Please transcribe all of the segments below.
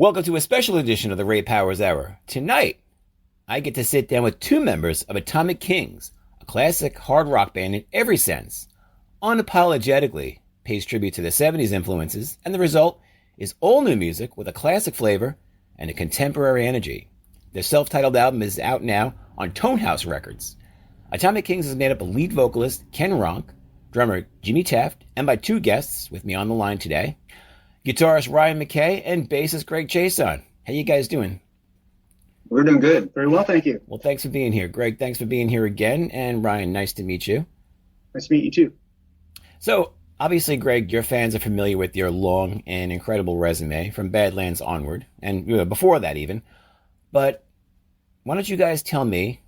Welcome to a special edition of the Ray Powers Hour. Tonight, I get to sit down with two members of Atomic Kings, a classic hard rock band in every sense, unapologetically pays tribute to the 70s influences, and the result is all new music with a classic flavor and a contemporary energy. Their self-titled album is out now on Tonehouse Records. Atomic Kings is made up of lead vocalist Ken Ronk, drummer Jimmy Taft, and by two guests with me on the line today, guitarist Ryan McKay and bassist Greg Chaisson. How you guys doing? We're doing good. Very well, thank you. Well, thanks for being here. Greg, thanks for being here again. And Ryan, nice to meet you. Nice to meet you too. So, obviously, Greg, your fans are familiar with your long and incredible resume from Badlands onward, and before that even. But why don't you guys tell me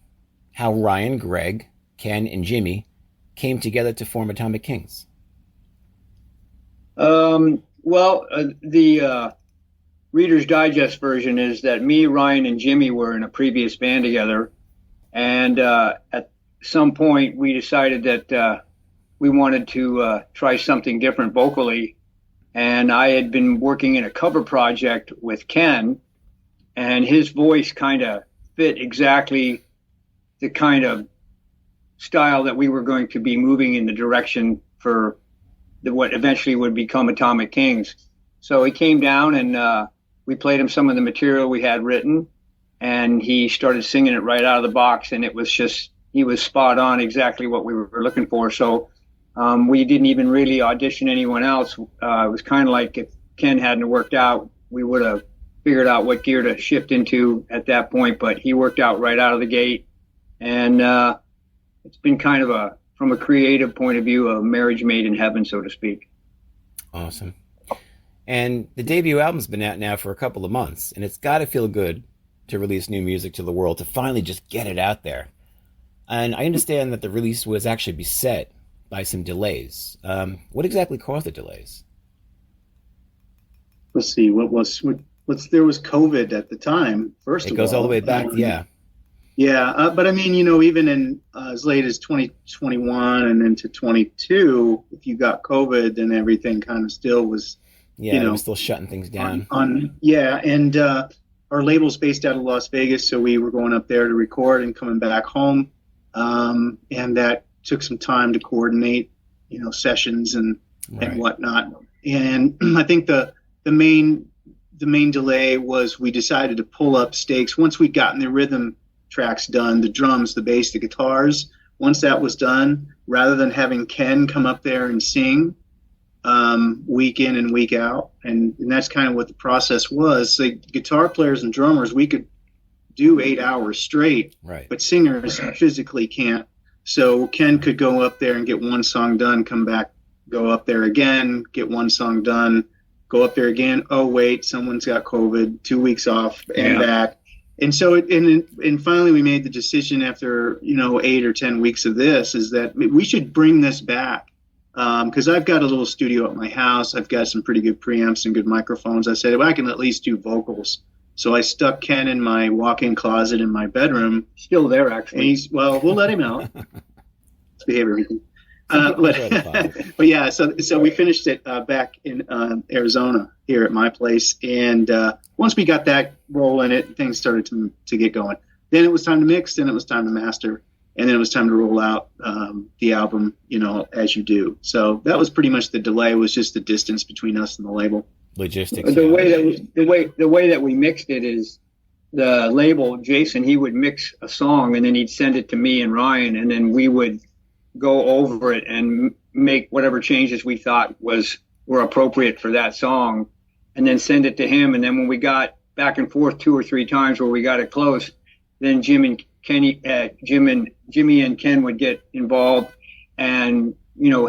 how Ryan, Greg, Ken, and Jimmy came together to form Atomic Kings? The Reader's Digest version is that me, Ryan, and Jimmy were in a previous band together. And at some point, we decided that we wanted to try something different vocally. And I had been working in a cover project with Ken, and his voice kind of fit exactly the kind of style that we were going to be moving in the direction for what eventually would become Atomic Kings. So he came down and we played him some of the material we had written, and he started singing it right out of the box, and it was just, he was spot on, exactly what we were looking for. So we didn't even really audition anyone else. It was kind of like if Ken hadn't worked out, we would have figured out what gear to shift into at that point, but he worked out right out of the gate. And it's been kind of from a creative point of view, a marriage made in heaven, so to speak. Awesome. And the debut album's been out now for a couple of months, and it's got to feel good to release new music to the world, to finally just get it out there. And I understand that the release was actually beset by some delays. What exactly caused the delays? Let's see, there was COVID at the time, first of all. It goes all the way back, yeah. Yeah, but I mean, even in as late as 2021 and into 22, if you got COVID, then everything kind of still was, it was still shutting things down. And our label's based out of Las Vegas, so we were going up there to record and coming back home, and that took some time to coordinate, sessions and whatnot. And I think the main delay was we decided to pull up stakes once we'd gotten the rhythm tracks done, the drums, the bass, the guitars. Once that was done, rather than having Ken come up there and sing week in and week out, and that's kind of what the process was. The guitar players and drummers, we could do 8 hours straight, right, but singers physically can't. So Ken could go up there and get one song done, come back, go up there again, get one song done, go up there again. Oh, wait, someone's got COVID, 2 weeks off and back. And so, and finally we made the decision after, 8 or 10 weeks of this, is that we should bring this back. Because I've got a little studio at my house. I've got some pretty good preamps and good microphones. I said, well, I can at least do vocals. So I stuck Ken in my walk-in closet in my bedroom. Still there, actually. We'll let him out. Let's behave everything. But yeah, so we finished it back in Arizona here at my place, and once we got that rolling, things started to get going. Then it was time to mix, then it was time to master, and then it was time to roll out the album, as you do. So that was pretty much the delay, was just the distance between us and the label. Logistics. The way that we mixed it is the label, Jason, he would mix a song and then he'd send it to me and Ryan, and then we would go over it and make whatever changes we thought were appropriate for that song, and then send it to him. And then when we got back and forth 2 or 3 times where we got it close, then Jimmy and Ken would get involved and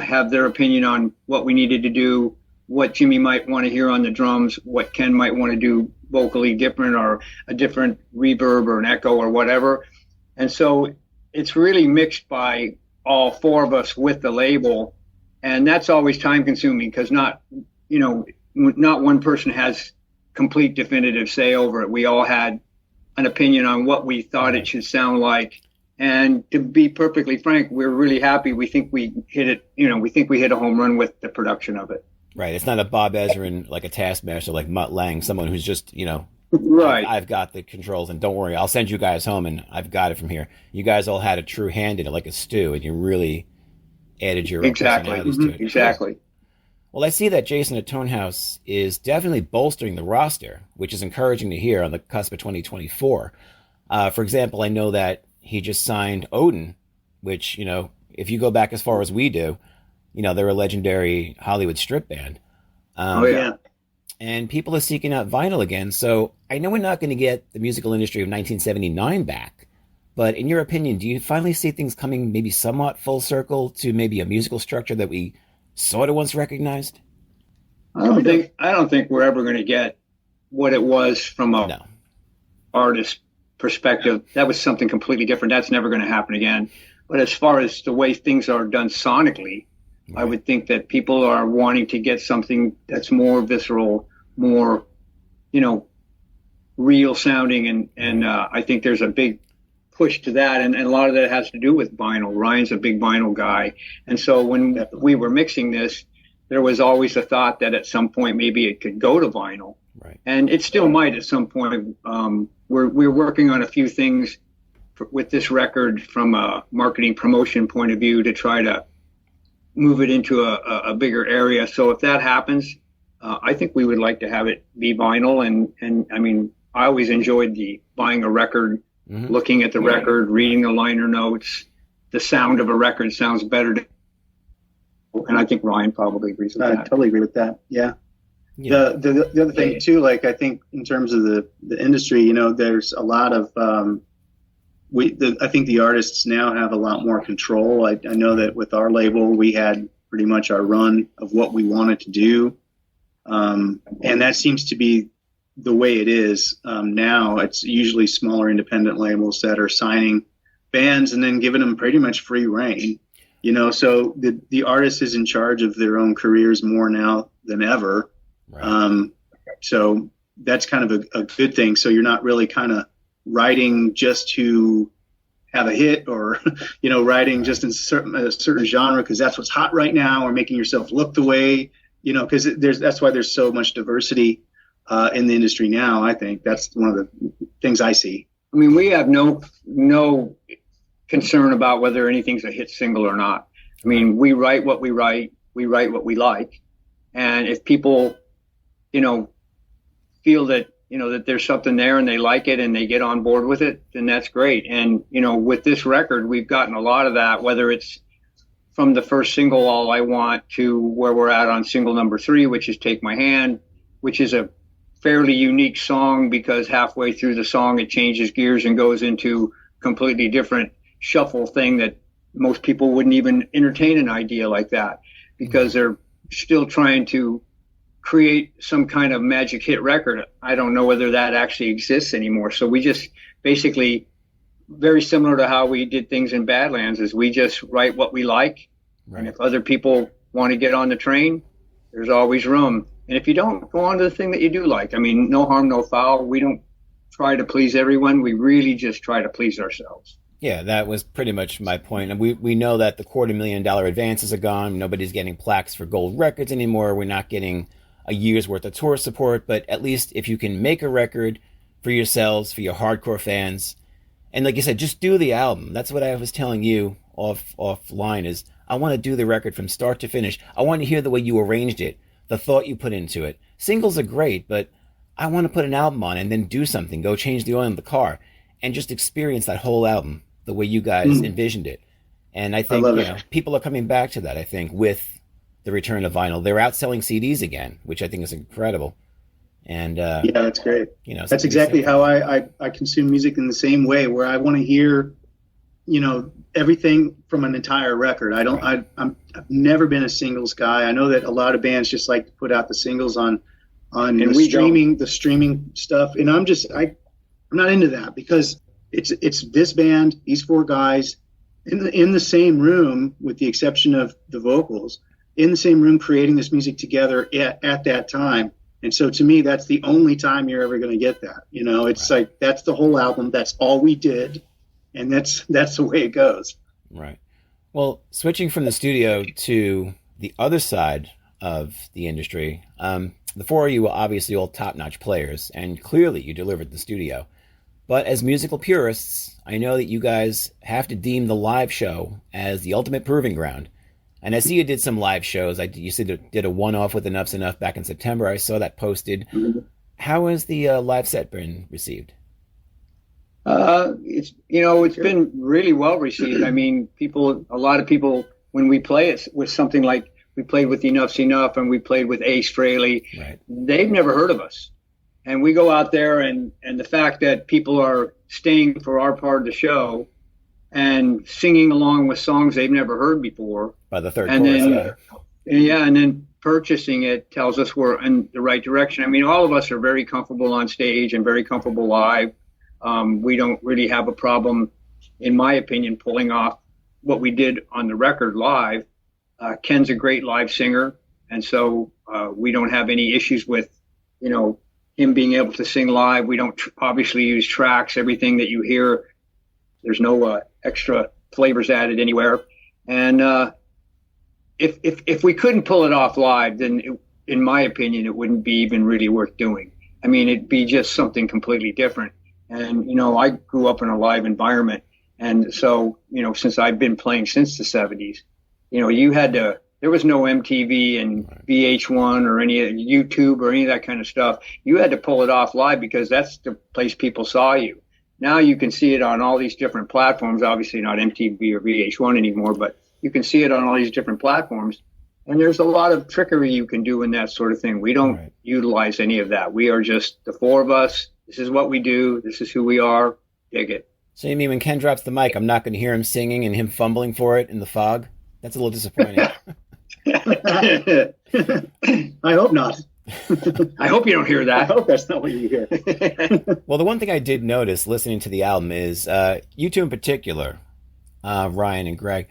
have their opinion on what we needed to do, what Jimmy might want to hear on the drums, what Ken might want to do vocally different, or a different reverb or an echo or whatever. And so it's really mixed by all 4 of us with the label, and that's always time consuming, because not one person has complete definitive say over it. We all had an opinion on what we thought it should sound like, and to be perfectly frank, we're really happy. We think we hit it, we think we hit a home run with the production of it. Right. It's not a Bob Ezrin, like a taskmaster, like Mutt Lang, someone who's just, Right. I've got the controls and don't worry, I'll send you guys home and I've got it from here. You guys all had a true hand in it, like a stew, and you really added your own Exactly. personalities to it. Exactly. Well, I see that Jason at Tonehouse is definitely bolstering the roster, which is encouraging to hear on the cusp of 2024. For example, I know that he just signed Odin, which, if you go back as far as we do, they're a legendary Hollywood strip band. Oh, yeah. And people are seeking out vinyl again. So I know we're not going to get the musical industry of 1979 back. But in your opinion, do you finally see things coming maybe somewhat full circle to maybe a musical structure that we sort of once recognized? I don't think we're ever going to get what it was from a artist perspective. That was something completely different. That's never going to happen again. But as far as the way things are done sonically, right. I would think that people are wanting to get something that's more visceral, more, real sounding. And I think there's a big push to that. And a lot of that has to do with vinyl. Ryan's a big vinyl guy. And so when we were mixing this, there was always a thought that at some point maybe it could go to vinyl. Right. And it still might at some point. We're working on a few things with this record from a marketing promotion point of view to try to move it into a bigger area. So if that happens, I think we would like to have it be vinyl. And I mean, I always enjoyed buying a record, looking at the record, reading the liner notes. The sound of a record sounds better. And I think Ryan probably agrees with that. I totally agree with that. Yeah. The other thing too, like I think in terms of the industry, there's a lot of I think the artists now have a lot more control. I know that with our label, we had pretty much our run of what we wanted to do, and that seems to be the way it is now. It's usually smaller independent labels that are signing bands and then giving them pretty much free reign. So the artist is in charge of their own careers more now than ever. Right. So that's kind of a good thing. So you're not really kind of writing just to have a hit or, writing just in a certain genre because that's what's hot right now, or making yourself look the way, because that's why there's so much diversity in the industry now. I think that's one of the things I see. I mean, we have no concern about whether anything's a hit single or not. I mean, we write what we write what we like. And if people, feel that, that there's something there and they like it and they get on board with it, then that's great. And, with this record, we've gotten a lot of that, whether it's from the first single, All I Want, to where we're at on single number 3, which is Take My Hand, which is a fairly unique song because halfway through the song, it changes gears and goes into completely different shuffle thing that most people wouldn't even entertain an idea like that because they're still trying to create some kind of magic hit record. I don't know whether that actually exists anymore. So we just basically, very similar to how we did things in Badlands, is we just write what we like. Right. And if other people want to get on the train, there's always room. And if you don't, go on to the thing that you do like. I mean, no harm, no foul. We don't try to please everyone. We really just try to please ourselves. Yeah, that was pretty much my point. And we know that the $250,000 advances are gone. Nobody's getting plaques for gold records anymore. We're not getting a year's worth of tour support. But at least if you can make a record for yourselves, for your hardcore fans, and like you said, just do the album. That's what I was telling you offline is I want to do the record from start to finish. I want to hear the way you arranged it, the thought you put into it. Singles are great, but I want to put an album on and then do something. Go change the oil in the car and just experience that whole album the way you guys envisioned it. And I think people are coming back to that, I think, with the return of vinyl. They're out selling CDs again, which I think is incredible. And yeah, that's great. That's exactly how I consume music, in the same way, where I want to hear, everything from an entire record. I've never been a singles guy. I know that a lot of bands just like to put out the singles on the streaming stuff. And I'm not into that, because it's this band, these 4 guys in the same room, with the exception of the vocals, in the same room creating this music together at that time. And so to me, that's the only time you're ever going to get that. It's like, that's the whole album. That's all we did. And that's the way it goes. Right. Well, switching from the studio to the other side of the industry. The four of you are obviously all top-notch players, and clearly you delivered the studio. But as musical purists, I know that you guys have to deem the live show as the ultimate proving ground. And I see you did some live shows. You said you did a one-off with Enough's Enough back in September. I saw that posted. Mm-hmm. How has the live set been received? It's been really well received. I mean, a lot of people, when we play it with something like we played with Enough's Enough and we played with Ace Frehley, right, they've never heard of us. And we go out there and the fact that people are staying for our part of the show and singing along with songs they've never heard before. By the third chorus, and then purchasing it tells us we're in the right direction. I mean, all of us are very comfortable on stage and very comfortable live. We don't really have a problem, in my opinion, pulling off what we did on the record live. Ken's a great live singer, and so we don't have any issues with, him being able to sing live. We don't obviously use tracks. Everything that you hear, there's no extra flavors added anywhere. And if we couldn't pull it off live, then in my opinion, it wouldn't be even really worth doing. I mean, it'd be just something completely different. And, I grew up in a live environment. And so, since I've been playing since the 70s, there was no MTV and VH1 or any YouTube or any of that kind of stuff. You had to pull it off live because that's the place people saw you. Now you can see it on all these different platforms, obviously not MTV or VH1 anymore, but you can see it on all these different platforms. And there's a lot of trickery you can do in that sort of thing. We don't utilize any of that. We are just the four of us. This is what we do. This is who we are. Dig it. So you mean when Ken drops the mic, I'm not going to hear him singing and him fumbling for it in the fog? That's a little disappointing. I hope not. I hope you don't hear that. I hope that's not what you hear. Well, the one thing I did notice listening to the album is you two in particular, Ryan and Greg,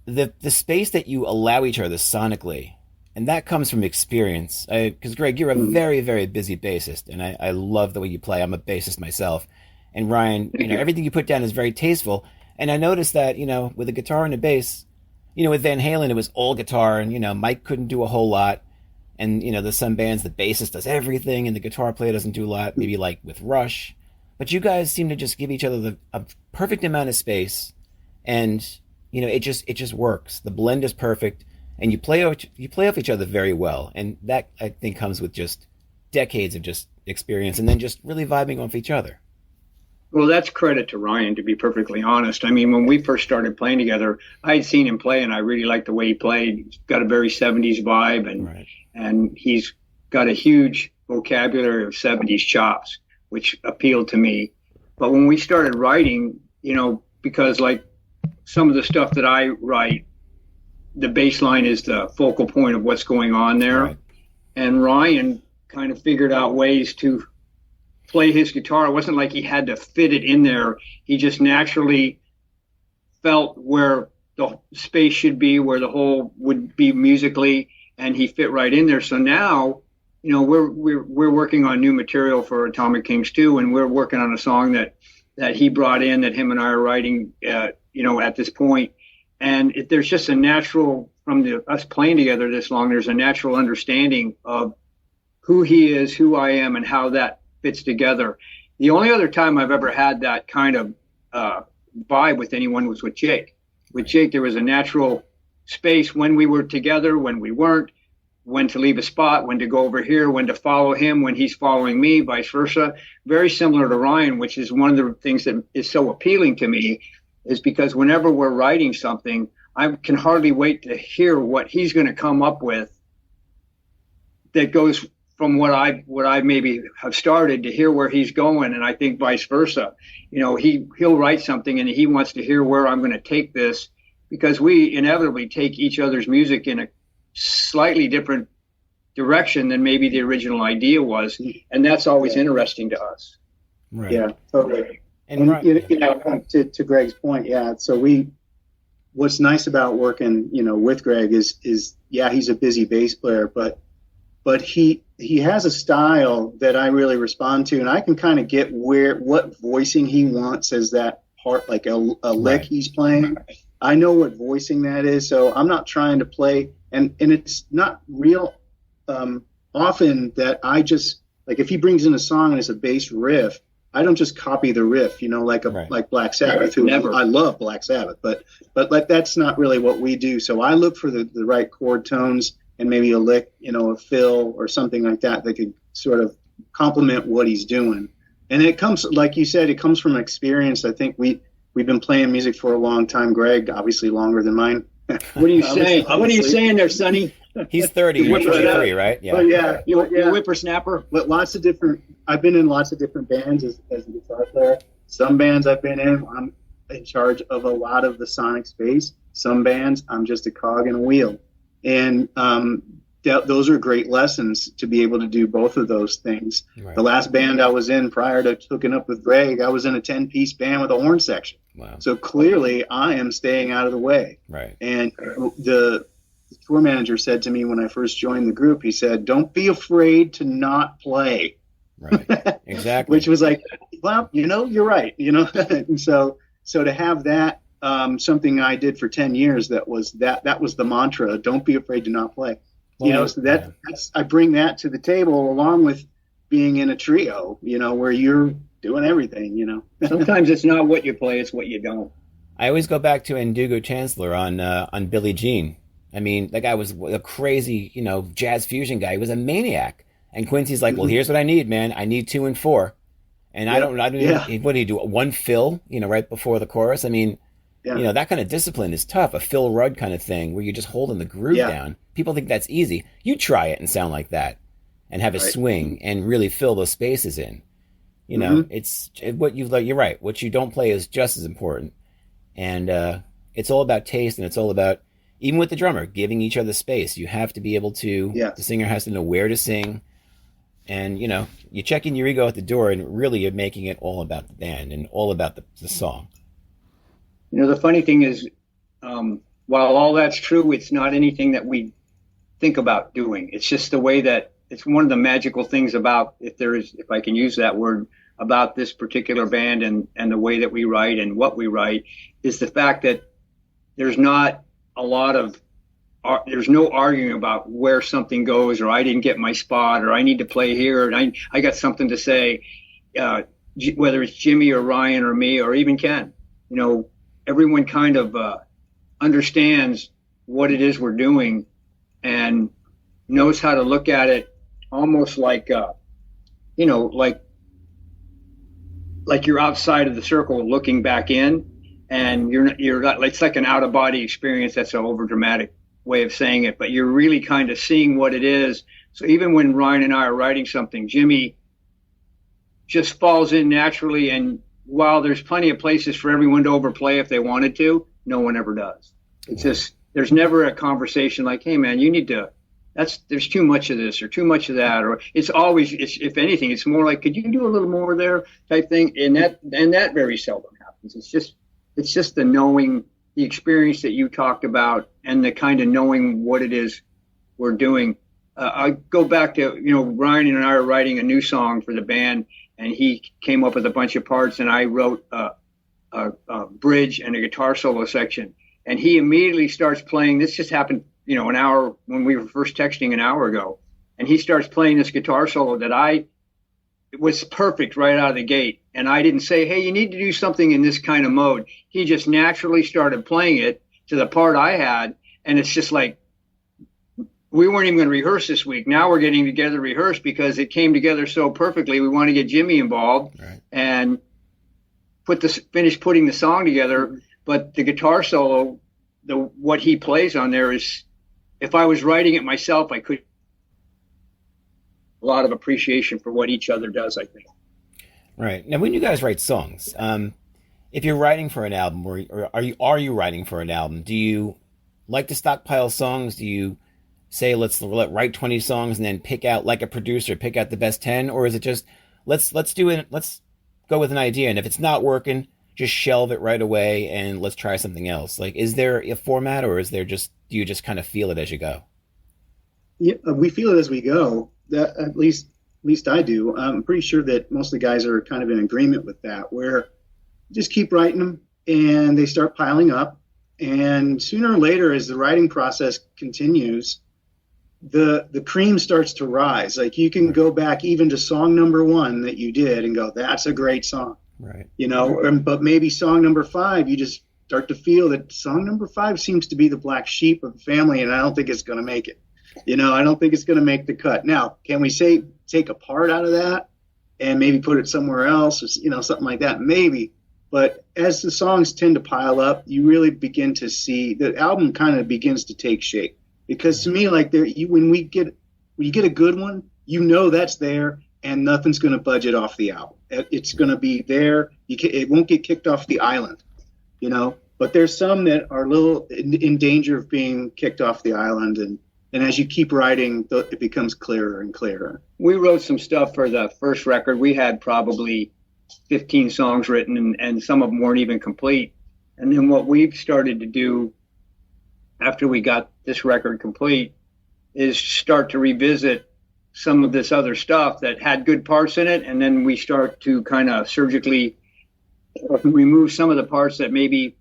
the space that you allow each other sonically, and that comes from experience. Because Greg, you're a very, very busy bassist, and I love the way you play. I'm a bassist myself. And Ryan, everything you put down is very tasteful. And I noticed that, with a guitar and a bass, with Van Halen, it was all guitar, and, Mike couldn't do a whole lot. And, there's some bands, the bassist does everything, and the guitar player doesn't do a lot, maybe like with Rush. But you guys seem to just give each other a perfect amount of space, and, it just works. The blend is perfect, and you play off each other very well. And that, I think, comes with just decades of just experience, and then just really vibing off each other. Well, that's credit to Ryan, to be perfectly honest. I mean, when we first started playing together, I had seen him play, and I really liked the way he played. He's got a very 70s vibe, and he's got a huge vocabulary of 70s chops, which appealed to me. But when we started writing, because like some of the stuff that I write, the bass line is the focal point of what's going on there. Right. And Ryan kind of figured out ways to play his guitar. It wasn't like he had to fit it in there. He just naturally felt where the space should be, where the hole would be musically, and he fit right in there. So now, we're working on new material for Atomic Kings 2, and we're working on a song that he brought in, that him and I are writing, at this point. And there's just a natural, from us playing together this long, there's a natural understanding of who he is, who I am, and how that fits together. The only other time I've ever had that kind of vibe with anyone was with Jake. With Jake, there was a natural space when we were together, when we weren't, when to leave a spot, when to go over here, when to follow him, when he's following me, vice versa. Very similar to Ryan, which is one of the things that is so appealing to me, is because whenever we're writing something, I can hardly wait to hear what he's going to come up with that goes from what I maybe have started to hear where he's going. And I think vice versa. He'll write something and he wants to hear where I'm going to take this, because we inevitably take each other's music in a slightly different direction than maybe the original idea was. And that's always interesting to us. Right. Yeah, totally. And to Greg's point, yeah. So what's nice about working, with Greg is he's a busy bass player, but he has a style that I really respond to, and I can kind of get what voicing he wants as that part, like a lick he's playing. I know what voicing that is, so I'm not trying to play and it's not real often that I just, like, if he brings in a song and it's a bass riff, I don't just copy the riff, like like Black Sabbath, who Never. I love Black Sabbath, but like that's not really what we do. So I look for the right chord tones and maybe a lick, a fill or something like that could sort of complement what he's doing. And it comes, like you said, it comes from experience. I think we've been playing music for a long time. Greg, obviously longer than mine. What are you saying? What are you saying there, Sonny? He's 30, you're 23, right? Yeah. But yeah, You whippersnapper? but I've been in lots of different bands as a guitar player. Some bands I've been in, I'm in charge of a lot of the sonic space. Some bands, I'm just a cog in a wheel. And those are great lessons to be able to do both of those things. Right. The last band I was in prior to hooking up with Greg, I was in a 10-piece band with a horn section. Wow. So clearly I am staying out of the way. Right. And the tour manager said to me when I first joined the group, he said, "Don't be afraid to not play." Right. Exactly. Which was like, well, you're right. And so to have that, something I did for 10 years, that was the mantra: don't be afraid to not play. Well, So that's, I bring that to the table along with being in a trio, where you're doing everything, Sometimes it's not what you play, it's what you don't. I always go back to Indigo Chancellor on Billie Jean. I mean, that guy was a crazy, jazz fusion guy. He was a maniac. And Quincy's like, well, here's what I need, man. I need 2 and 4. And I don't even, what do you do? One fill, right before the chorus. I mean, that kind of discipline is tough. A Phil Rudd kind of thing where you're just holding the groove down. People think that's easy. You try it and sound like that and have a swing and really fill those spaces in. It's what you're right. What you don't play is just as important. And it's all about taste, and it's all about, even with the drummer, giving each other space. You have to be able to, the singer has to know where to sing. And, you check in your ego at the door, and really you're making it all about the band and all about the song. The funny thing is, while all that's true, it's not anything that we think about doing. It's just the way that, it's one of the magical things about, if I can use that word, about this particular band and the way that we write and what we write, is the fact that there's not a lot of, there's no arguing about where something goes, or I didn't get my spot, or I need to play here, and I got something to say, whether it's Jimmy or Ryan or me or even Ken. Everyone kind of understands what it is we're doing and knows how to look at it almost like, like you're outside of the circle looking back in, and you're not, it's like an out of body experience. That's an over dramatic way of saying it, but you're really kind of seeing what it is. So even when Ryan and I are writing something, Jimmy just falls in naturally, and while there's plenty of places for everyone to overplay if they wanted to, no one ever does. It's just, there's never a conversation like, hey man, you need to, there's too much of this or too much of that, or it's always, if anything, it's more like, could you do a little more there type thing? And that very seldom happens. It's just the knowing, the experience that you talked about, and the kind of knowing what it is we're doing. I go back to, Ryan and I are writing a new song for the band, and he came up with a bunch of parts, and I wrote a bridge and a guitar solo section. And he immediately starts playing. This just happened, an hour when we were first texting an hour ago. And he starts playing this guitar solo that it was perfect right out of the gate. And I didn't say, hey, you need to do something in this kind of mode. He just naturally started playing it to the part I had. And it's just like, we weren't even going to rehearse this week. Now we're getting together to rehearse because it came together so perfectly. We want to get Jimmy involved and finish putting the song together. But the guitar solo, what he plays on there is, if I was writing it myself, I could. A lot of appreciation for what each other does, I think. Right. Now, when you guys write songs, if you're writing for an album, or are you writing for an album, do you like to stockpile songs? Do you say, let's write 20 songs and then pick out, like a producer, pick out the best 10? Or is it just, let's do it, let's go with an idea, and if it's not working, just shelve it right away and let's try something else? Like, is there a format, or do you just kind of feel it as you go? Yeah, we feel it as we go. That, at least I do. I'm pretty sure that most of the guys are kind of in agreement with that, where just keep writing them and they start piling up. And sooner or later, as the writing process continues, the cream starts to rise. Like you can go back even to song number 1 that you did and go, that's a great song. Right. But maybe song number 5, you just start to feel that song number 5 seems to be the black sheep of the family, and I don't think it's going to make it. I don't think it's going to make the cut. Now, can we take a part out of that and maybe put it somewhere else, or something like that? Maybe. But as the songs tend to pile up, you really begin to see the album kind of begins to take shape. Because to me, like when you get a good one, that's there, and nothing's going to budge it off the album. It's going to be there. It won't get kicked off the island, But there's some that are a little in danger of being kicked off the island, and as you keep writing, it becomes clearer and clearer. We wrote some stuff for the first record. We had probably 15 songs written, and some of them weren't even complete. And then what we've started to do after we got this record complete is start to revisit some of this other stuff that had good parts in it, and then we start to kind of surgically remove some of the parts that maybe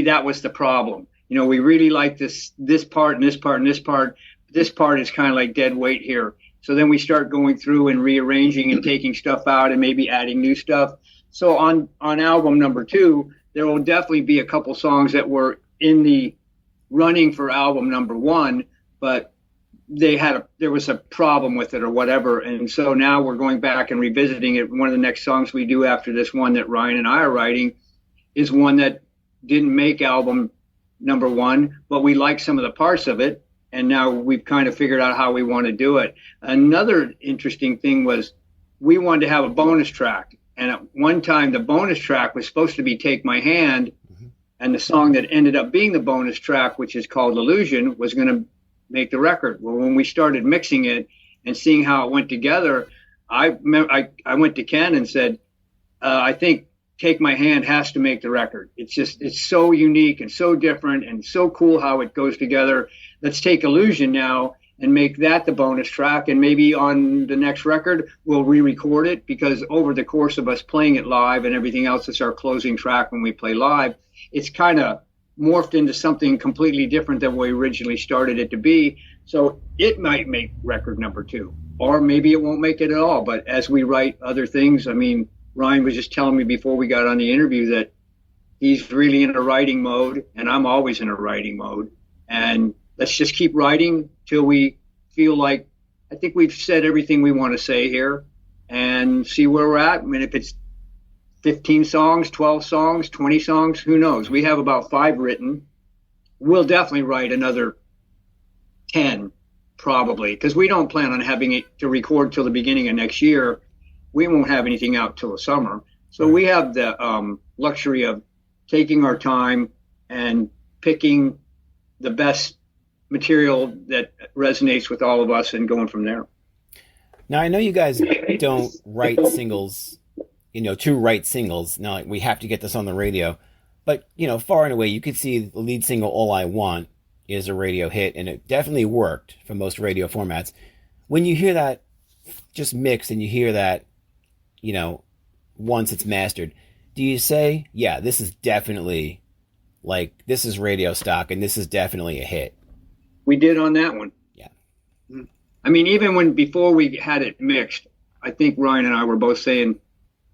that was the problem. We really like this part and this part and this part. This part is kind of like dead weight here. So then we start going through and rearranging and taking stuff out and maybe adding new stuff. So on album number 2, there will definitely be a couple songs that were in the running for album number 1, but there was a problem with it or whatever. And so now we're going back and revisiting it. One of the next songs we do after this one that Ryan and I are writing is one that didn't make album number 1, but we like some of the parts of it. And now we've kind of figured out how we want to do it. Another interesting thing was we wanted to have a bonus track. And at one time, the bonus track was supposed to be Take My Hand. Mm-hmm. And the song that ended up being the bonus track, which is called Illusion, was going to make the record. Well, when we started mixing it and seeing how it went together, I went to Ken and said, I think Take My Hand has to make the record. It's so unique and so different and so cool how it goes together. Let's take Illusion now and make that the bonus track. And maybe on the next record, we'll re-record it, because over the course of us playing it live and everything else, it's our closing track when we play live. It's kind of morphed into something completely different than we originally started it to be. So it might make record number 2, or maybe it won't make it at all. But as we write other things, Ryan was just telling me before we got on the interview that he's really in a writing mode, and I'm always in a writing mode. And let's just keep writing till we feel like, I think we've said everything we want to say here, and see where we're at. If it's 15 songs, 12 songs, 20 songs, who knows? We have about 5 written. We'll definitely write another 10, probably, because we don't plan on having it to record till the beginning of next year. We won't have anything out till the summer. So we have the luxury of taking our time and picking the best material that resonates with all of us and going from there. Now, I know you guys don't write singles, to write singles. Now, we have to get this on the radio. But, far and away, you could see the lead single, All I Want, is a radio hit, and it definitely worked for most radio formats. When you hear that just mixed and you hear that, once it's mastered, do you say, yeah, this is definitely, this is radio stock and this is definitely a hit? We did on that one. Yeah. Even before we had it mixed, I think Ryan and I were both saying,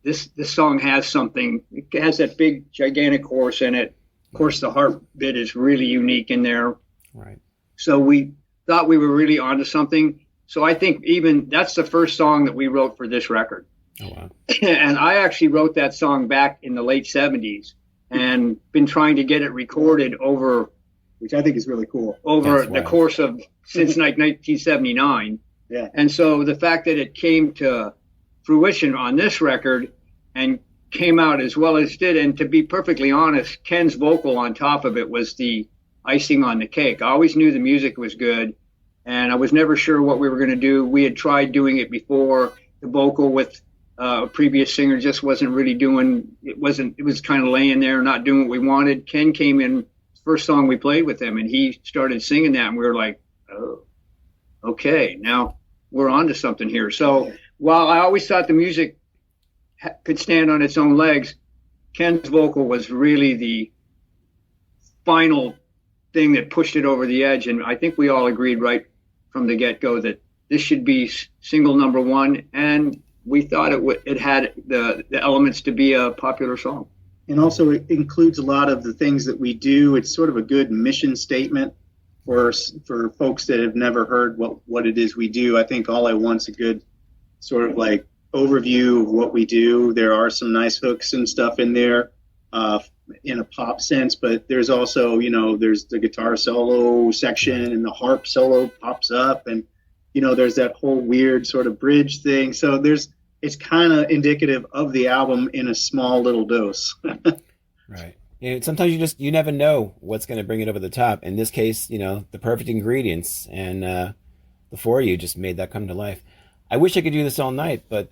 this song has something. It has that big, gigantic chorus in it. Of course, the harp bit is really unique in there. Right. So we thought we were really onto something. So I think even that's the first song that we wrote for this record. Oh, wow. And I actually wrote that song back in the late 70s and been trying to get it recorded over, which I think is really cool, over the course of since 1979. Yeah. And so the fact that it came to fruition on this record and came out as well as it did, and to be perfectly honest, Ken's vocal on top of it was the icing on the cake. I always knew the music was good, and I was never sure what we were going to do. We had tried doing it before. The vocal with a previous singer just wasn't really doing, it was kind of laying there, not doing what we wanted. Ken came in, first song we played with him, and he started singing that, and we were like, oh, okay, now we're on to something here. So while I always thought the music could stand on its own legs, Ken's vocal was really final thing that pushed it over the edge. And I think we all agreed right from the get-go that this should be single number one, and we thought it had the elements to be a popular song. And also it includes a lot of the things that we do. It's sort of a good mission statement for folks that have never heard what it is we do. I think All I Want's a good sort of like overview of what we do. There are some nice hooks and stuff in there in a pop sense, but there's also, there's the guitar solo section and the harp solo pops up, and there's that whole weird sort of bridge thing. So it's kind of indicative of the album in a small little dose. Right. Sometimes you never know what's going to bring it over the top. In this case, the perfect ingredients, and the four of you just made that come to life. I wish I could do this all night, but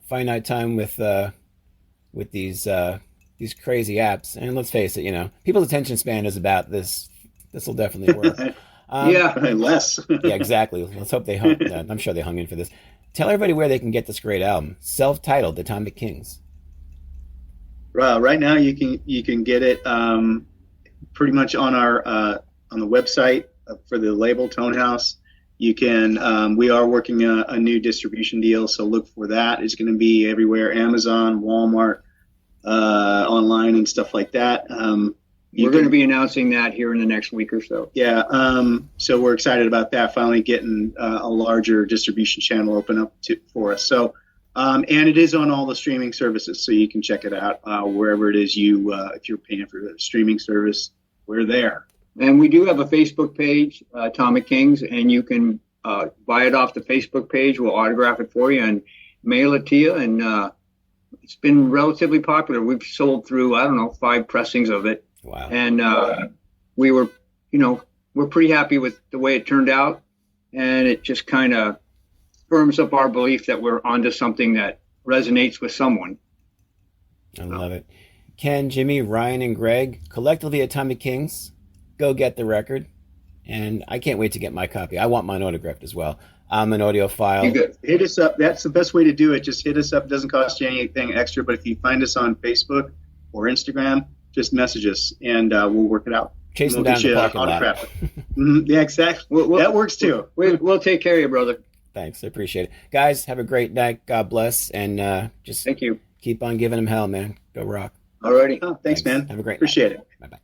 finite time with these crazy apps. And let's face it, people's attention span is about this. This will definitely work. Less. Yeah, exactly. Let's hope they hung. I'm sure they hung in for this. Tell everybody where they can get this great album, self-titled Atomic Kings. Right now, you can get it pretty much on our on the website for the label Tonehouse. You can. We are working a new distribution deal, so look for that. It's going to be everywhere: Amazon, Walmart, online, and stuff like that. We're going to be announcing that here in the next week or so. Yeah. So we're excited about that. Finally getting a larger distribution channel open up for us. So. And it is on all the streaming services, so you can check it out wherever it is if you're paying for the streaming service, we're there. And we do have a Facebook page, Atomic Kings, and you can buy it off the Facebook page. We'll autograph it for you and mail it to you. And it's been relatively popular. We've sold through, 5 pressings of it. Wow. And we're pretty happy with the way it turned out. And it just kind of firms up our belief that we're onto something that resonates with someone. I love it. Ken, Jimmy, Ryan, and Greg, collectively Atomic Kings, go get the record. And I can't wait to get my copy. I want mine autographed as well. I'm an audiophile. Hit us up. That's the best way to do it. Just hit us up. It doesn't cost you anything extra. But if you find us on Facebook or Instagram, just message us, and we'll work it out. Chase them down the parking lot. Yeah, exactly. That works too. We'll take care of you, brother. Thanks. I appreciate it. Guys, have a great night. God bless. And just thank you. Keep on giving them hell, man. Go rock. Alrighty. Thanks, man. Have a great Appreciate night. it. Bye-bye.